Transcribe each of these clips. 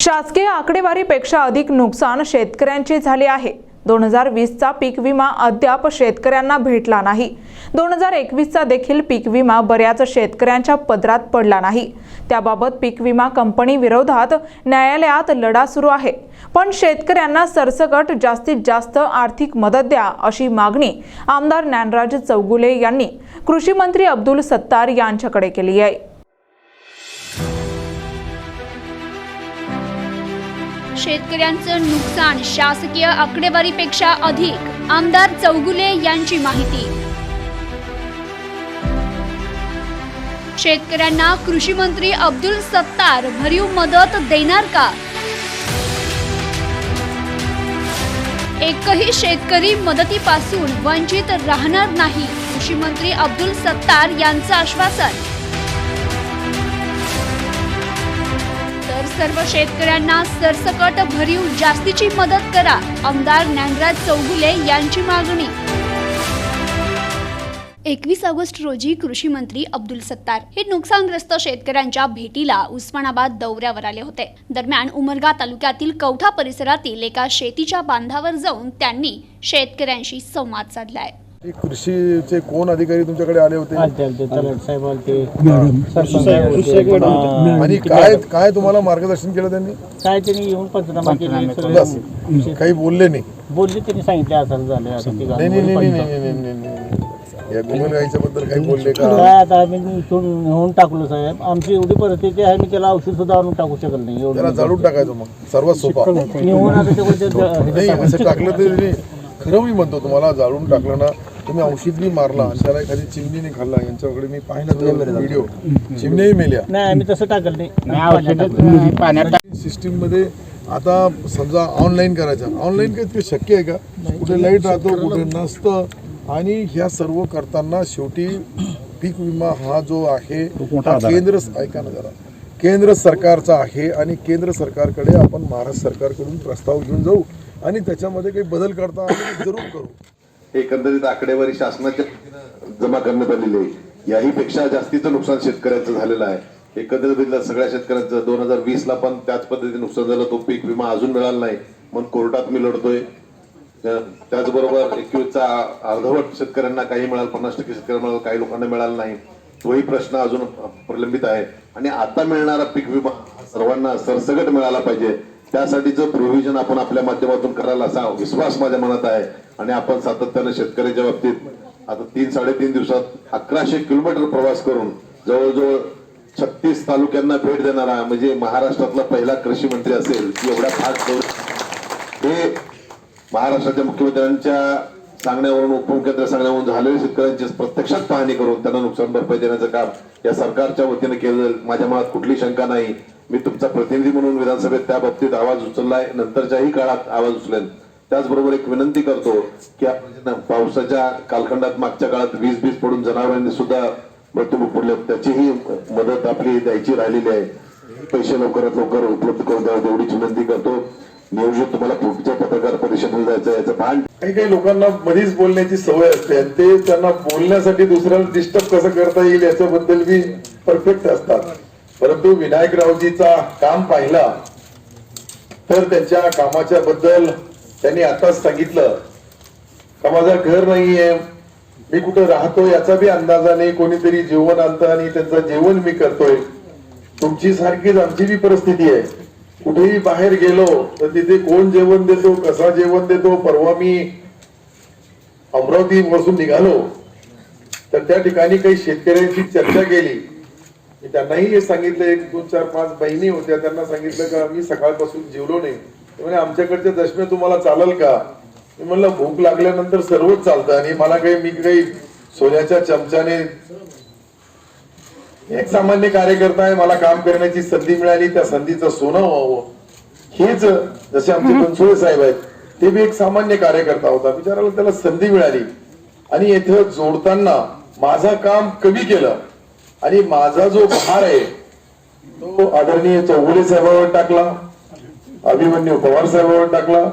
शासकीय आकडेवारीपेक्षा अधिक नुकसान शेतकऱ्यांचे झाले आहे। 2020चा पीक विमा अद्याप शेतकऱ्यांना भेटला नाही। 2021चा देखील पीक विमा बऱ्याच शेतकऱ्यांच्या पदरात पडला नाही। त्याबाबत पीक विमा कंपनी विरोधात न्यायालयात लढा सुरू आहे। पण शेतकऱ्यांना सरसकट जास्तीत जास्त आर्थिक मदत द्या अशी मागणी आमदार ज्ञानराज चौगुले यांनी कृषी मंत्री अब्दुल सत्तार यांच्याकडे केली आहे। शेतकऱ्यांचं नुकसान शासकीय आकडेवारीपेक्षा अधिक, आमदार चौगुले यांची माहिती। शेतकऱ्यांना कृषी मंत्री अब्दुल सत्तार भरीव मदत देणार का? एकही शेतकरी मदतीपासून वंचित राहणार नाही, कृषी मंत्री अब्दुल सत्तार यांचं आश्वासन। तर सर्व शेतकऱ्यांना सरसकट भरीव जास्तीची मदत करा, आमदार ज्ञानराज चौगुले यांची मागणी। 21 ऑगस्ट रोजी कृषी मंत्री अब्दुल सत्तार हे नुकसानग्रस्त शेतकऱ्यांच्या भेटीला उस्मानाबाद दौऱ्यावर आले होते। दरम्यान उमरगा तालुक्यातील कवठा परिसरातील एका शेतीच्या बांधावर जाऊन त्यांनी शेतकऱ्यांशी संवाद साधलाय। कृषीचे कोण अधिकारी तुमच्याकडे आले होते? आणि काय तुम्हाला मार्गदर्शन केलं त्यांनी? काय त्यांनी येऊन पंचनामा केले, काही बोलले नाही? बोलले त्यांनी सांगितले असं झालं नाही या गुन्हेगारीच्या बद्दल काही बोलले का? काय आता आम्ही इथून नेऊन टाकलो साहेब, आमची एवढी परिस्थिती आहे, मी त्याला औषध सुद्धा आणून टाकू शकत नाही। त्याला जाळून टाकायचं मग सर्वात सोपा नेऊन आता नाही असं टाकलं तरी खरं मी म्हणतो तुम्हाला, जाळून टाकलं ना तुम्ही, औषध बी मारला आणि त्याला एखादी चिमणीने खाल्ला, यांच्याकडे मी पाहिलं व्हिडिओ, चिमण्याही मेल्या नाही, आम्ही तसं टाकलं नाही। सिस्टीम मध्ये आता समजा ऑनलाईन करायचं, ऑनलाईन काही शक्य आहे का? कुठे लाईट राहतो कुठे नसतं, आणि ह्या सर्व करताना शेवटी पीक विमा हा जो आहे केंद्र, ऐका ना जरा, केंद्र सरकारचा आहे आणि केंद्र सरकारकडे आपण महाराष्ट्र सरकारकडून प्रस्ताव घेऊन जाऊ आणि त्याच्यामध्ये काही बदल करता आले जरूर करू। एकंदरीत आकडेवारी शासनाच्या जमा करण्यात आलेली आहे, याही पेक्षा जास्तीचं नुकसान शेतकऱ्यांचं झालेलं आहे। एकंदरीत सगळ्या शेतकऱ्यांचं 2020ला पण त्याच पद्धतीने नुकसान झालं, तो पीक विमा अजून मिळाला नाही म्हणून कोर्टात मी लढतोय। त्याचबरोबर 21चा अर्धवट शेतकऱ्यांना काही मिळालं, 50% शेतकऱ्यांना मिळालं, काही लोकांना मिळाला नाही, तोही प्रश्न अजून प्रलंबित आहे। आणि आता मिळणारा पीक विमा सर्वांना सरसकट मिळाला पाहिजे, त्यासाठीचं प्रोव्हिजन आपण आपल्या माध्यमातून करायला असा विश्वास माझ्या मनात आहे। आणि आपण सातत्याने शेतकऱ्यांच्या बाबतीत आता 3-3.5 दिवसात 1100 किलोमीटर प्रवास करून जवळजवळ 36 तालुक्यांना भेट देणारा म्हणजे महाराष्ट्रातला पहिला कृषी मंत्री असेल की एवढ्या फास्ट हे महाराष्ट्राच्या मुख्यमंत्र्यांच्या सांगण्यावरून, उपमुख्यमंत्री सांगण्यावरून झालेल्या शेतकऱ्यांची प्रत्यक्षात पाहणी करून त्यांना नुकसान भरपाई देण्याचं काम या सरकारच्या वतीने केलं। माझ्या मनात कुठली शंका नाही, मी तुमचा प्रतिनिधी म्हणून विधानसभेत त्या बाबतीत आवाज उचललाय, नंतरच्याही काळात आवाज उचलेन। त्याचबरोबर एक विनंती करतो की पावसाच्या कालखंडात मागच्या काळात वीज पडून जनावरांनी सुद्धा मृत्यूमुखी पडले, त्याचीही मदत आपली द्यायची राहिलेली आहे। पैसे लवकरात लवकर उपलब्ध करून द्यावं एवढीच विनंती करतो। नियोजित तुम्हाला पुढच्या पत्रकार परिषदेला जायचं याचं भान। काही लोकांना मधीच बोलण्याची सवय असते, ते त्यांना बोलण्यासाठी दुसऱ्याला डिस्टर्ब कसं करता येईल याच्याबद्दल बी परफेक्ट असतात। परंतु विनायकरावजीचा काम पाहिला तर त्यांच्या कामाच्या बद्दल त्यांनी आताच सांगितलं का माझं घर नाहीये, मी कुठे राहतो याचा बी अंदाजा नाही, कोणीतरी जेवण आणतं आणि त्यांचं जेवण मी करतोय। तुमची सारखीच आमची बी परिस्थिती आहे, कुठेही बाहेर गेलो तर तिथे कोण जेवण देतो, कसा जेवण देतो। परवा मी अमरावती पासून निघालो तर त्या ठिकाणी काही शेतकऱ्यांची चर्चा केली, मी त्यांनाही हे सांगितलं, 1-2-4-5 बहिणी होत्या, त्यांना सांगितलं का मी सकाळपासून जेवलो नाही, म्हणजे आमच्याकडच्या दशम्या तुम्हाला चालेल का? मी म्हणलं भूक लागल्यानंतर सर्वच चालतं आणि मला मी काही सोन्याच्या चमच्याने, एक सामान्य कार्यकर्ता आहे, मला काम करण्याची संधी मिळाली, त्या संधीचं सोनं व्हावं हेच, जसे आमचे बनसोडे साहेब आहेत ते बी एक सामान्य कार्यकर्ता होता, बिचाराला त्याला संधी मिळाली आणि येथे जोडताना माझं काम कमी केलं आणि माझा जो भार आहे तो आदरणीय चौगुले साहेबांवर टाकला, अभिमन्यू पवार साहेबांवर टाकला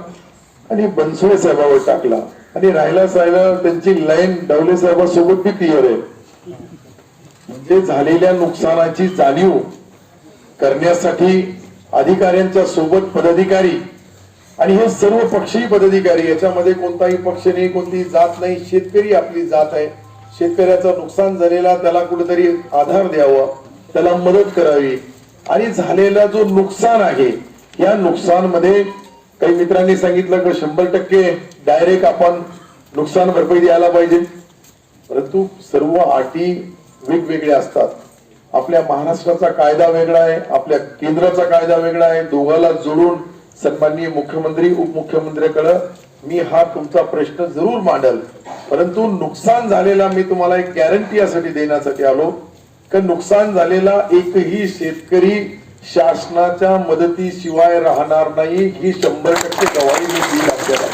आणि बनसोडे साहेबांवर टाकला। आणि राहिला साहेब त्यांची लाईन डवले साहेबांसोबत बी क्लिअर आहे, म्हणजे झालेल्या नुकसानाची जाणीव करण्यासाठी अधिकाऱ्यांच्या सोबत पदाधिकारी आणि हे सर्व पक्षीय पदाधिकारी, याच्यामध्ये कोणताही पक्ष नाही, कोणतीही जात नाही. शेतकरी आपली जात आहे. शेतकऱ्याचं नुकसान झालेला त्याला कुठेतरी आधार द्यावा, त्याला मदत करावी. आणि झालेला जो नुकसान आहे, या नुकसान मध्ये काही मित्रांनी सांगितलं की 100% डायरेक्ट आपण नुकसान भरपाई द्यायला पाहिजे, परंतु सर्व अटी वेगवेगळ्या असतात. आपल्या महाराष्ट्राचा कायदा वेगळा आहे, आपल्या केंद्राचा कायदा वेगळा आहे. दोघाला जोडून सन्माननीय मुख्यमंत्री उपमुख्यमंत्र्याकडे मी हा तुमचा प्रश्न जरूर मांडल. परंतु नुकसान झालेला मी तुम्हाला एक गॅरंटी यासाठी देण्यासाठी आलो की नुकसान झालेला एकही शेतकरी शासनाच्या मदतीशिवाय राहणार नाही, ही 100% गवाही मी देईल आपल्याला.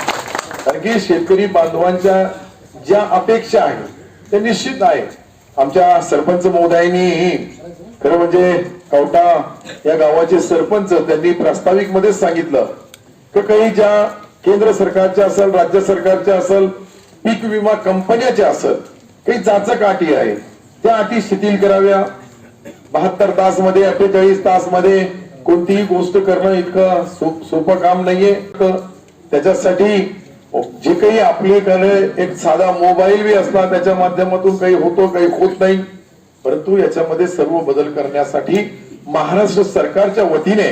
कारण की शेतकरी बांधवांच्या ज्या अपेक्षा आहेत त्या निश्चित आहे. आमच्या सरपंच महोदयांनी, खरं म्हणजे कवठा या गावाचे सरपंच, त्यांनी प्रास्ताविक मध्ये सांगितलं की काही ज्या केंद्र सरकारच्या असेल, राज्य सरकारच्या असेल, पीक विमा कंपन्याच्या असेल, काही जाचक अटी आहे, त्या अटी शिथिल कराव्या. 72 तास मध्ये 48 तास मध्ये कोणतीही गोष्ट करणं इतकं सोपं काम नाहीये. त्याच्यासाठी जे काही आपल्याकडे एक साधा मोबाईल बी असला त्याच्या माध्यमातून काही होतो, काही होत नाही. परंतु याच्यामध्ये सर्व बदल करण्यासाठी महाराष्ट्र सरकारच्या वतीने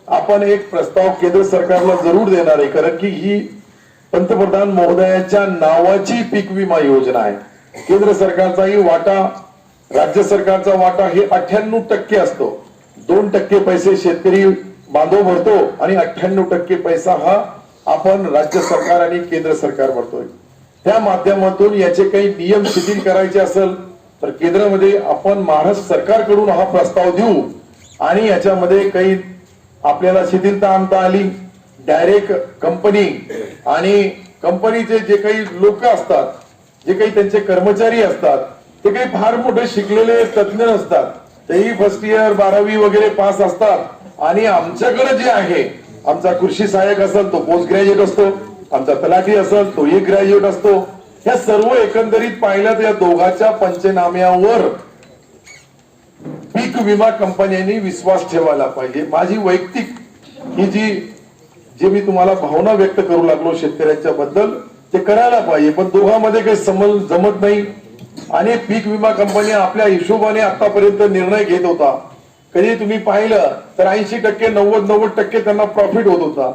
आपण एक प्रस्ताव केंद्र सरकारला जरूर देणार आहे. कारण की ही पंतप्रधान महोदयांच्या नावाची पीक विमा योजना आहे. केंद्र सरकारचाही वाटा, राज्य सरकारचा वाटा हे 98% असतो. 2% पैसे शेतकरी बांधव भरतो आणि 98% पैसा हा आपण राज्य सरकार आणि केंद्र सरकार भरतोय. त्या माध्यमातून याचे काही नियम शिथिल करायचे असेल तर केंद्रामध्ये आपण महाराष्ट्र सरकारकडून हा प्रस्ताव देऊ आणि याच्यामध्ये काही आपल्याला शिथिलता आणता आली. डायरेक्ट कंपनी आणि कंपनीचे जे काही लोक असतात, जे काही त्यांचे कर्मचारी असतात, ते काही फार मोठे शिकलेले तज्ञ नसतात. तेही फर्स्ट इयर 12वी वगैरे पास असतात. आणि आमच्याकडे जे आहे, आमचा कृषी सहाय्यक असेल तो पोस्ट ग्रॅज्युएट असतो, आमचा तलाठी असेल तोही ग्रॅज्युएट असतो. या सर्व एकंदरीत पाहिलं तर या दोघांच्या पंचनाम्यावर पीक विमा कंपन्यांनी विश्वास ठेवायला पाहिजे. माझी वैयक्तिक ही जी मी तुम्हाला भावना व्यक्त करू लागलो शेतकऱ्यांच्या बद्दल, ते करायला पाहिजे. पण दोघांमध्ये काही जमत नाही. आणि पीक विमा कंपन्या आपल्या हिशोबाने आतापर्यंत निर्णय घेत होता. कधी तुम्ही पाहिलं तर 80% 90% त्यांना प्रॉफिट होत होता.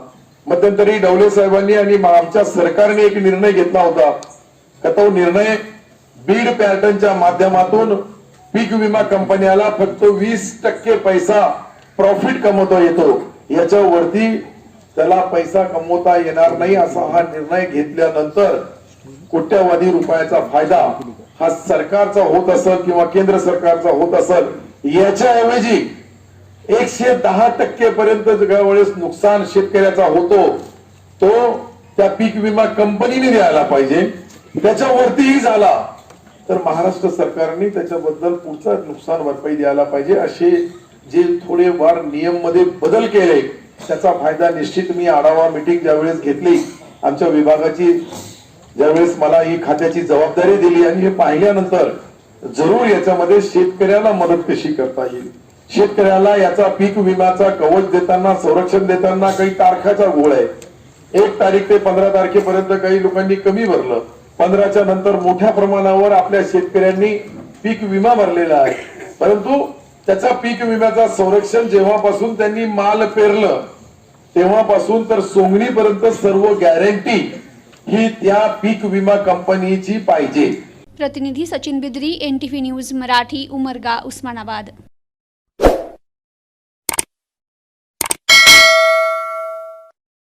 मध्यंतरी डवले साहेबांनी आणि आमच्या सरकारने एक निर्णय घेतला होता का तो निर्णय बीड पॅटर्नच्या माध्यमातून पीक विमा कंपन्याला फक्त 20% पैसा प्रॉफिट कमवता येतो, याच्यावरती त्याला पैसा कमवता येणार नाही असा हा निर्णय घेतल्यानंतर कोट्यवधी रुपयाचा फायदा हा सरकारचा होत असेल किंवा केंद्र सरकारचा होत असेल, याच्याऐवजी 110% पर्यंत ज्यावेळेस नुकसान शेतकऱ्याचा होतो तो त्या पीक विमा कंपनीने द्यायला पाहिजे. त्याच्यावरतीही झाला तर महाराष्ट्र सरकारने त्याच्याबद्दल पुढचा नुकसान भरपाई द्यायला पाहिजे. असे जे थोडे वार नियम मध्ये बदल केले त्याचा फायदा निश्चित मी आढावा मीटिंग ज्यावेळेस घेतली आमच्या विभागाची, ज्यावेळेस मला ही खात्याची जबाबदारी दिली आणि हे पाहिल्यानंतर जरूर याच्यामध्ये शेतकऱ्याला मदत कशी करता येईल, शेतकऱ्याला याचा पीक विम्याचा कवच देताना, संरक्षण देताना काही तारखाचा गोळ आहे. 1 तारीख ते 15 तारखेपर्यंत काही लोकांनी कमी भरलं, 15च्या नंतर मोठ्या प्रमाणावर आपल्या शेतकऱ्यांनी पीक विमा भरलेला आहे. परंतु त्याचा पीक विम्याचा संरक्षण जेव्हापासून त्यांनी माल पेरलं तेव्हापासून तर सोंगणीपर्यंत सर्व गॅरंटी ही त्या पीक विमा कंपनीची पाहिजे. प्रतिनिधी सचिन बिद्री, NTV न्यूज मराठी, उमरगा, उस्मानाबाद.